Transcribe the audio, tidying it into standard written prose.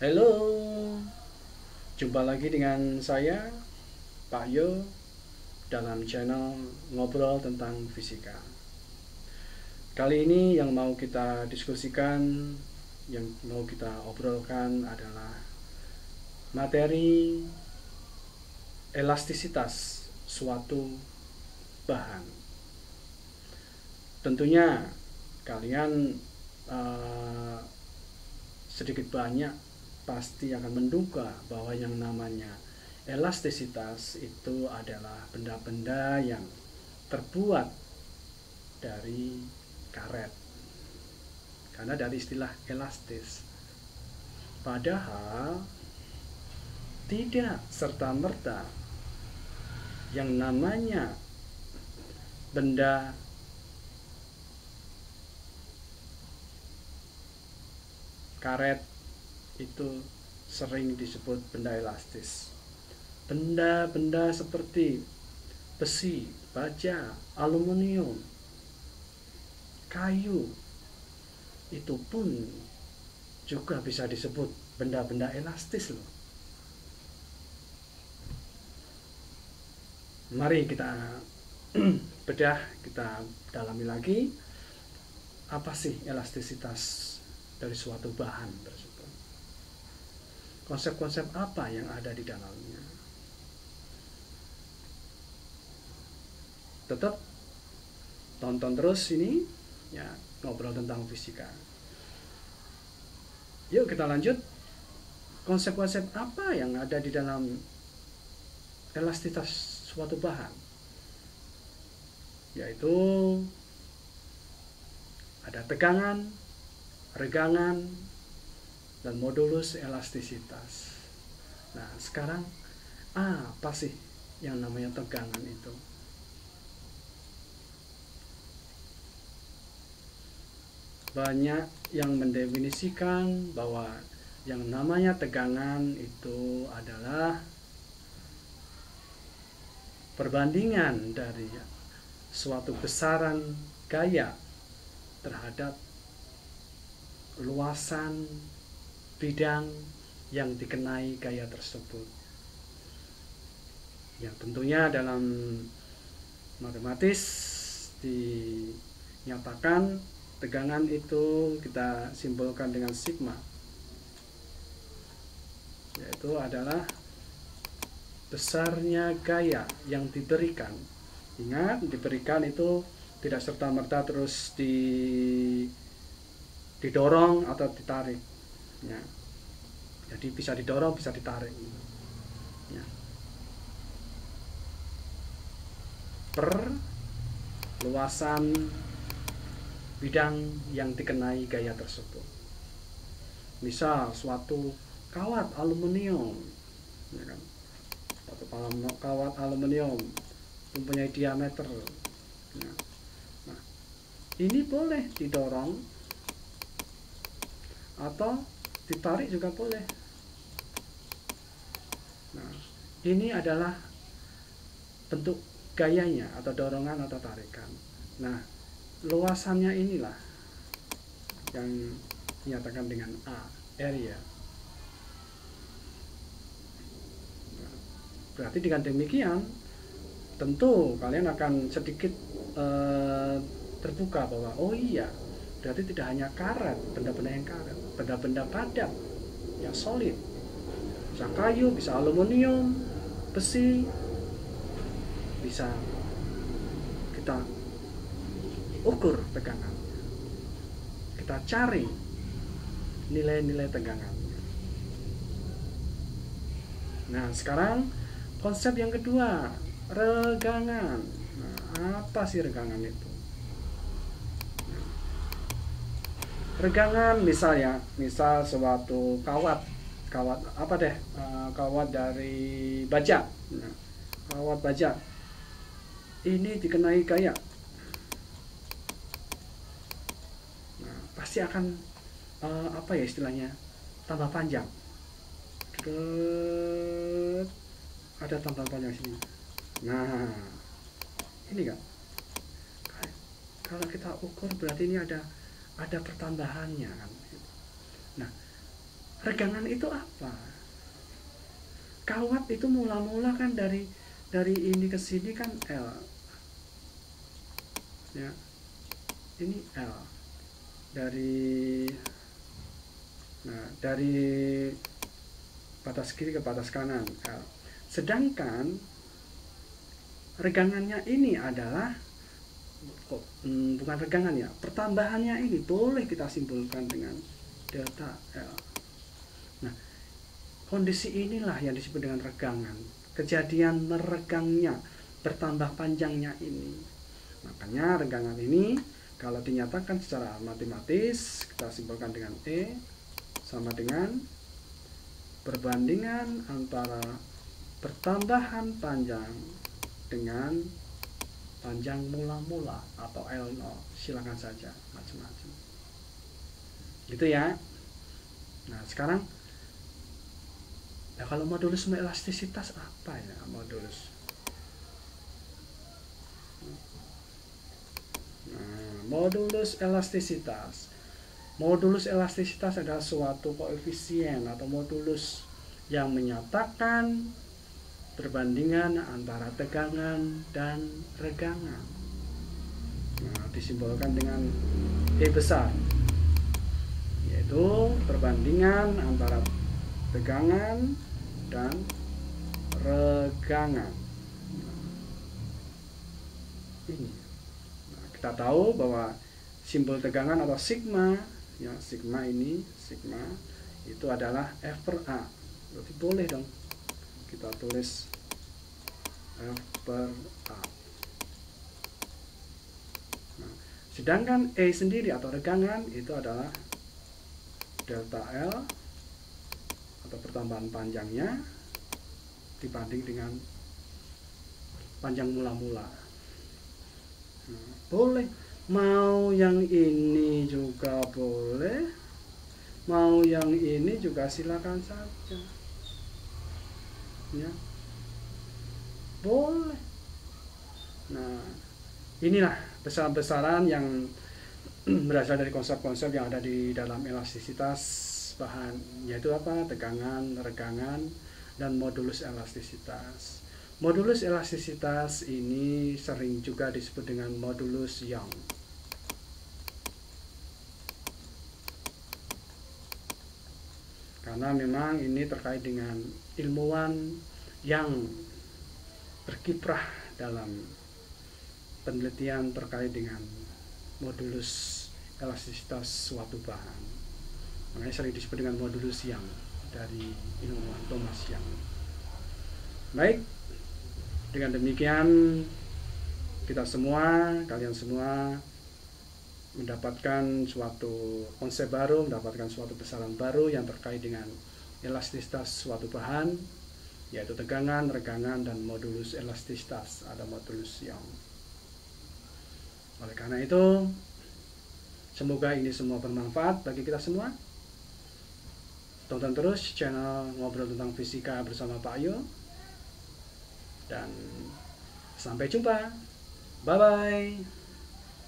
Halo, jumpa lagi dengan saya, Pak Yo, dalam channel Ngobrol tentang Fisika. Kali ini yang mau kita diskusikan, yang mau kita obrolkan adalah materi elastisitas suatu bahan. Tentunya kalian sedikit banyak pasti akan menduga bahwa yang namanya elastisitas itu adalah benda-benda yang terbuat dari karet, karena dari istilah elastis. Padahal tidak serta-merta yang namanya benda karet itu sering disebut benda elastis. Benda-benda seperti besi, baja, aluminium, kayu itu pun juga bisa disebut benda-benda elastis loh. Mari kita bedah, kita dalami lagi apa sih elastisitas dari suatu bahan tersebut. Konsep-konsep apa yang ada di dalamnya. Tetap tonton terus ini ya, ngobrol tentang fisika. Yuk kita lanjut. Konsep-konsep apa yang ada di dalam elastisitas suatu bahan? Yaitu ada tegangan, regangan, dan modulus elastisitas. Nah, sekarang apa sih yang namanya tegangan itu? Banyak yang mendefinisikan bahwa yang namanya tegangan itu adalah perbandingan dari suatu besaran gaya terhadap luasan bidang yang dikenai gaya tersebut. Yang tentunya dalam matematis dinyatakan tegangan itu kita simbolkan dengan sigma, yaitu adalah besarnya gaya yang diberikan. Ingat, diberikan itu tidak serta-merta terus didorong atau ditarik ya. Jadi bisa didorong, bisa ditarik ya. Per luasan bidang yang dikenai gaya tersebut. Misal suatu kawat aluminium ya kan? Suatu kawat aluminium mempunyai diameter ya. Nah, ini boleh didorong atau ditarik juga boleh. Nah, ini adalah bentuk gayanya atau dorongan atau tarikan. Nah, luasannya inilah yang dinyatakan dengan A, area. Nah, berarti dengan demikian tentu kalian akan sedikit terbuka bahwa oh iya, berarti tidak hanya karet, benda-benda yang karet, benda-benda padat yang solid, bisa kayu, bisa aluminium, besi, bisa kita ukur tegangan, kita cari nilai-nilai tegangan. Nah, sekarang konsep yang kedua, regangan. Nah, apa sih regangan itu? Regangan misal suatu kawat apa deh, kawat dari baja. Nah, kawat baja ini dikenai gaya. Nah, pasti akan apa ya istilahnya, tambah panjang. Ada tambah panjang sini. Nah, ini kan kalau kita ukur berarti ini ada pertambahannya kan. Nah, regangan itu apa? Kawat itu mula-mula kan dari ini ke sini kan L. Ya. Ini L. Dari batas kiri ke batas kanan L. Sedangkan regangannya ini adalah bukan regangan ya, pertambahannya ini boleh kita simpulkan dengan delta L. Nah, kondisi inilah yang disebut dengan regangan. Kejadian meregangnya, bertambah panjangnya ini. Makanya regangan ini kalau dinyatakan secara matematis, kita simpulkan dengan E sama dengan perbandingan antara pertambahan panjang dengan panjang mula-mula atau L0. Silakan saja macam-macam. Gitu ya. Nah, sekarang kalau modulus elastisitas apa ya modulus? Modulus elastisitas. Modulus elastisitas adalah suatu koefisien atau modulus yang menyatakan perbandingan antara tegangan dan regangan. Nah, disimbolkan dengan E besar, yaitu perbandingan antara tegangan dan regangan. Ini. Nah, kita tahu bahwa simbol tegangan atau sigma, ya sigma ini, sigma itu adalah F per A. Berarti boleh dong kita tulis F per A. Nah, sedangkan E sendiri atau regangan itu adalah delta L atau pertambahan panjangnya dibanding dengan panjang mula-mula. Nah, boleh, mau yang ini juga boleh, mau yang ini juga silakan saja, ya boleh. Nah, inilah besaran-besaran yang berasal dari konsep-konsep yang ada di dalam elastisitas bahan, yaitu apa? Tegangan, regangan, dan modulus elastisitas. Modulus elastisitas ini sering juga disebut dengan modulus Young. Karena memang ini terkait dengan ilmuwan yang berkiprah dalam penelitian terkait dengan modulus elastisitas suatu bahan. Makanya sering disebut dengan modulus Young dari ilmuwan Thomas Young. Baik, dengan demikian kita semua, kalian semua mendapatkan suatu konsep baru, mendapatkan suatu besaran baru yang terkait dengan elastisitas suatu bahan, yaitu tegangan, regangan, dan modulus elastisitas, ada modulus Young. Oleh karena itu, semoga ini semua bermanfaat bagi kita semua. Tonton terus channel Ngobrol Tentang Fisika bersama Pak Yo. Dan sampai jumpa. Bye-bye.